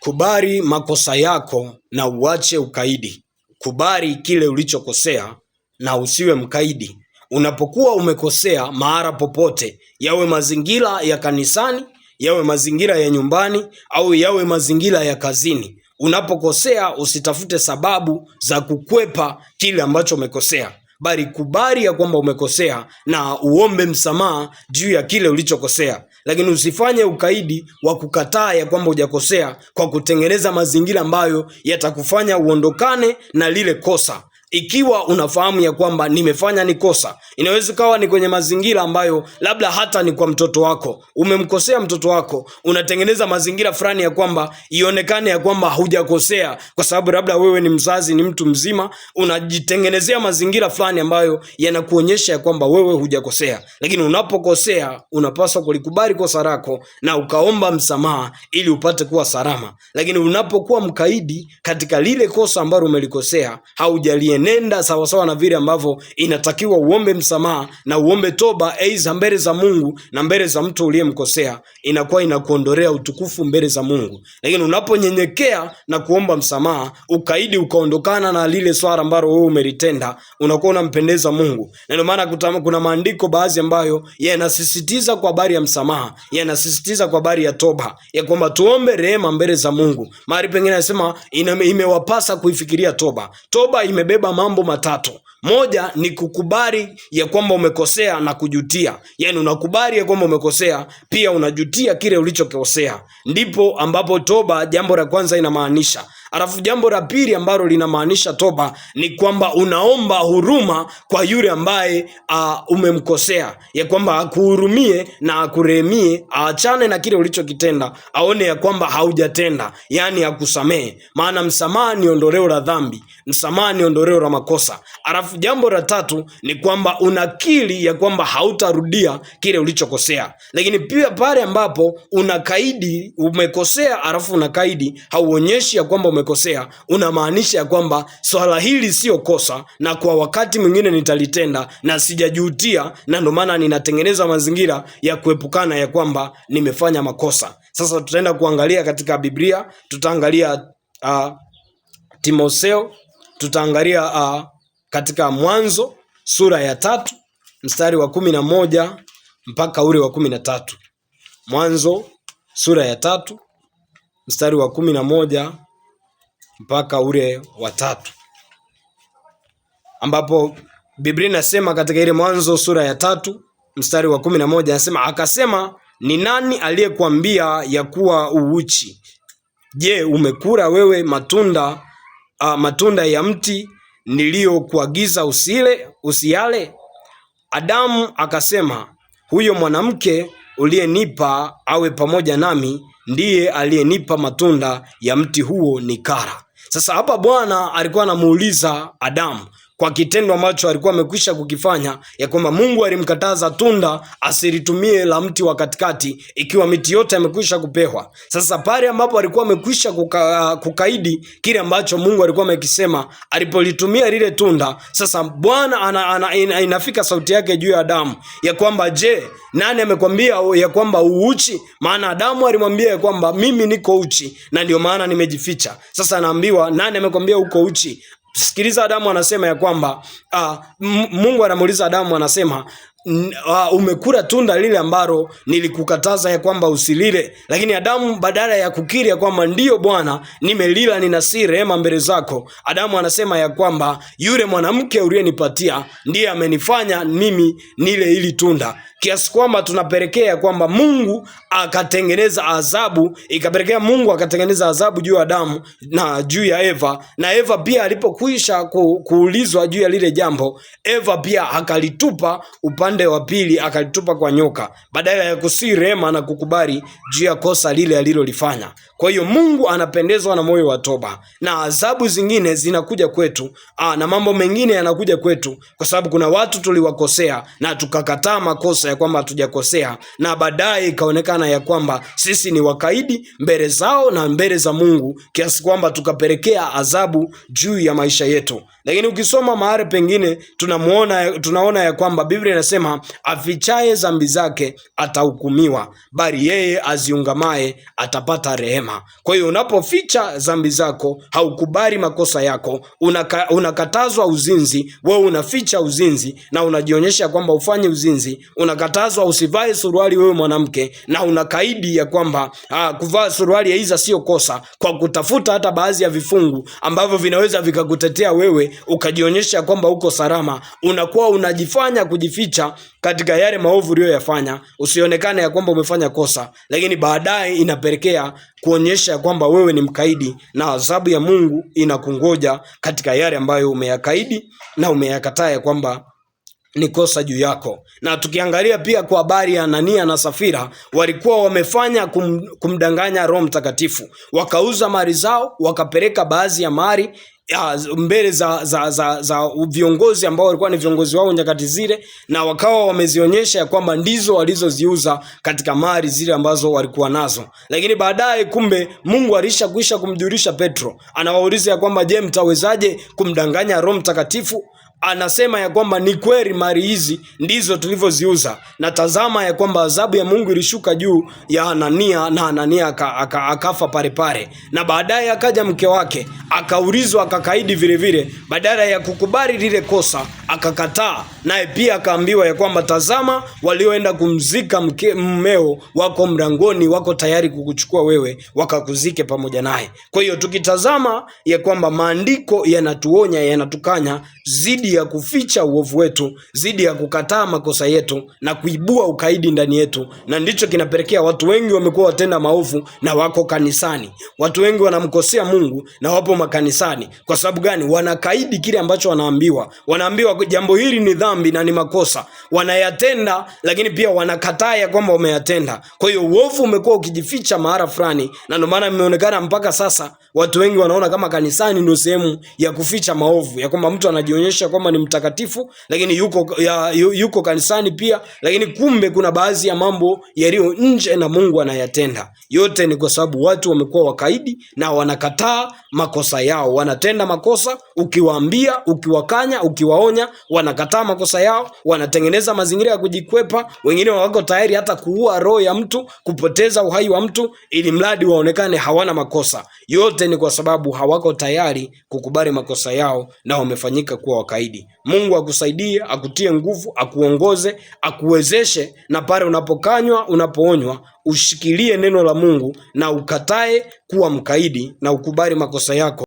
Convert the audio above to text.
Kubali makosa yako na uache ukaidi. Kubali kile ulichokosea na usiwe mkaidi. Unapokuwa umekosea mahali popote, yawe mazingira ya kanisani, yawe mazingira ya nyumbani, au yawe mazingira ya kazini. Unapokosea usitafute sababu za kukwepa kile ambacho umekosea, bali kubali ya kwamba umekosea na uombe msamaha juu ya kile ulichokosea. Lakini usifanye ukaidi wa kukataa ya kwamba hujakosea kwa kutengeneza mazingira ambayo yatakufanya uondokane na lile kosa. Ikiwa unafahamu ya kwamba nimefanya ni kosa, inaweza kawa ni kwenye mazingira ambayo labda hata ni kwa mtoto wako. Umemkosea mtoto wako, unatengeneza mazingira fulani ya kwamba ionekane ya kwamba hujakosea, kwa sababu labda wewe ni mzazi, ni mtu mzima, unajitengenezea mazingira fulani ambayo yanakuonyesha ya kwamba wewe hujakosea. Lakini unapokosea unapaswa kulikubali kosa lako na ukaomba msamaha ili upate kuwa salama. Lakini unapokuwa mkaidi katika lile kosa ambalo umelikosea, nenda sawasawa na vile ambavyo inatakiwa uombe msamaha na uombe toba aidha mbele za Mungu na mbele za mtu uliyemkosea, inakuwa inakuondolea utukufu mbele za Mungu. Lakini unaponyenyekea na kuomba msamaha, ukaidi ukaondokana na lile swala ambalo wewe umelitenda, unakuwa unampendeza Mungu. Na ndio maana kuna maandiko baadhi ambayo yanasisitiza kwa habari ya msamaha, yanasisitiza kwa habari ya toba, ya kwamba tuombe rehema mbele za Mungu. Mahali pengine anasema imewapasa kuifikiria toba. Toba imebeba mambo matatu. Moja ni kukubali ya kwamba umekosea na kujutia. Yaani unakubali ya kwamba umekosea, pia unajutia kile ulichokosea. Ndipo ambapo toba jambo la kwanza inamaanisha. Alafu jambo la pili ambalo linamaanisha toba ni kwamba unaomba huruma kwa yule ambaye umemkosea, ya kwamba akuhurumie na akurehemie, aachane na kile ulichokitenda, aone ya kwamba haujatenda, yani akusamehe. Maana msamaha ni ondoleo la dhambi, msamaha ni ondoleo la makosa. Alafu jambo la tatu ni kwamba unakiri ya kwamba hautarudia kile ulichokosea. Lakini pia pale ambapo unakaidi, umekosea alafu unakaidi, hauonyeshi ya kwamba umekosea, unamaanisha ya kwamba swala hili sio kosa na kwa wakati mwingine nitalitenda na sijajutia, na ndio maana ninatengeneza mazingira ya kuepukana ya kwamba nimefanya makosa. Sasa tutaenda kuangalia katika Biblia, tutaangalia Timotheo, tutaangalia katika Mwanzo sura ya 3 mstari wa 11 mpaka ule wa 13. Mwanzo sura ya 3 mstari wa 11 mpaka ule wa 3, ambapo Biblia inasema katika ile Mwanzo sura ya 3 mstari wa 11, anasema akasema, ni nani aliyekuambia ya kuwa uuchi? Je, umekula wewe matunda ya mti niliyokuagiza usiale? Adamu akasema, huyo mwanamke uliyenipa awe pamoja nami ndiye aliyenipa matunda ya mti huo nikala. Sasa hapa Bwana alikuwa anamuuliza Adamu kwa kitendo ambacho alikuwa amekwisha kukifanya, ya kwamba Mungu alimkataza tunda asilitumie la mti wa katikati ikiwa miti yote amekwisha kupewa. Sasa pale ambapo alikuwa amekwisha kukaidi kile ambacho Mungu alikuwa amekisema, alipolitumia lile tunda, sasa Bwana inafika sauti yake juu ya Adamu ya kwamba, je, nani amekwambia ya kwamba uuchi? Maana Adamu alimwambia ya kwamba mimi niko uchi na ndio maana nimejificha. Sasa anaambiwa, nani amekwambia uko uchi? Sikiliza, Adamu anasema ya kwamba Mungu anamuuliza Adamu, anasema umekula tunda lile ambalo nilikukataza ya kwamba usilile. Lakini Adamu badala ya kukiri ya kwamba ndiyo Bwana, nimelila, ninasi rehema mbele zako, Adamu anasema ya kwamba yule mwanamke uliyenipatia ndiye amenifanya mimi nile ili tunda, kiasi kwamba tunapelekea kwamba Mungu akatengeneza adhabu, ikapelekea Mungu akatengeneza adhabu juu ya Adamu na juu ya Eva. Na Eva pia alipokwisha kuulizwa juu ya lile jambo, Eva pia akalitupa upande wa pili, akalitupa kwa nyoka, badala ya kusii rehema na kukubali juu ya kosa lile alilolifanya. Kwa hiyo Mungu anapendezwa na moyo wa toba, na adhabu zingine zinakuja kwetu, na mambo mengine yanakuja kwetu kwa sababu kuna watu tuliwakosea na tukakataa makosa ya kwamba hatujakosea, na baadaye ikaonekana ya kwamba sisi ni wakaidi mbele zao na mbele za Mungu, kiasi kwamba tukapelekea adhabu juu ya maisha yetu. Lakini ukisoma mahali pengine tunaona ya kwamba Biblia inasema anasema afichaye dhambi zake atahukumiwa, bali yeye aziungamaye atapata rehema. Kwa hiyo unapoficha dhambi zako, haukubali makosa yako, unakatazwa uzinzi, wewe unaficha uzinzi na unajionyesha kwamba ufanye uzinzi, unakatazwa usivae suruali wewe mwanamke, na unakaidi ya kwamba kuvaa suruali aidha sio kosa, kwa kutafuta hata baadhi ya vifungu ambavyo vinaweza vikakutetea wewe ukajionyesha kwamba uko salama, unakuwa unajifanya kujificha katika yale maovu uliyoyafanya, usionekane ya kwamba umefanya kosa, lakini baadaye inapelekea kuonyesha kwamba wewe ni mkaidi, na adhabu ya Mungu inakungoja katika yale ambayo umeyakaidi na umeyakataa ya kwamba ni kosa juu yako. Na tukiangalia pia kwa habari ya Anania na Safira, walikuwa wamefanya kumdanganya Roho Mtakatifu, wakauza mali zao, wakapeleka baadhi ya mali mbele za viongozi ambao walikuwa ni viongozi wao nyakati zile, na wakawa wamezionyesha ya kwamba ndizo walizoziuza katika mali zile ambazo walikuwa nazo. Lakini baadaye kumbe Mungu alishakwisha kumjulisha Petro, anawauliza ya kwamba je, mtawezaje kumdanganya Roho Mtakatifu? Anasema ya kwamba ni kweli mali hizi ndizo tulivyoziuza, na tazama ya kwamba adhabu ya Mungu ilishuka juu ya Anania, na Anania akafa pale pale. Na baadaye akaja mke wake, akaulizwa, akakaidi vile vile, badala ya kukubali lile kosa akakataa, naye pia akaambiwa ya kwamba tazama, walioenda kumzika mmeo wako mlangoni, wako tayari kukuchukua wewe wakakuzike pamoja naye. Kwa hiyo tukitazama ya kwamba maandiko yanatuonya, yanatukanya zidi ya kuficha uovu wetu, zidi ya kukataa makosa yetu na kuibua ukaidi ndani yetu, na ndicho kinapelekea watu wengi wamekuwa watenda maovu na wako kanisani. Watu wengi wanamkosea Mungu na wapo makanisani. Kwa sababu gani? Wanakaidi kile ambacho wanaambiwa jambo hili ni dhambi na ni makosa, wanayatenda, lakini pia wanakataa ya kwamba wameyatenda. Kwa hiyo uovu umekuwa ukijificha mahali fulani, na ndio maana imeonekana mpaka sasa watu wengi wanaona kama kanisani ndio sehemu ya kuficha maovu, ya kwamba mtu anajionyesha kwamba ni mtakatifu, lakini yuko kanisani pia, lakini kumbe kuna baadhi ya mambo yaliyo nje na Mungu anayatenda. Yote ni kwa sababu watu wamekuwa wakaidi na wanakataa makosa yao. Wanatenda makosa, ukiwaambia, ukiwakanya, ukiwaonya, wanakataa makosa yao, wanatengeneza mazingira ya kujikwepa. Wengine wako tayari hata kuua roho ya mtu, kupoteza uhai wa mtu, ili mradi waonekane hawana makosa. Yote ni kwa sababu hawako tayari kukubali makosa yao na wamefanyika kuwa wakaidi. Mungu akusaidie, akutie nguvu, akuongoze, akuwezeshe, na pale unapokanywa, unapoonywa, ushikilie neno la Mungu na ukatae kuwa mkaidi na ukubali makosa yako.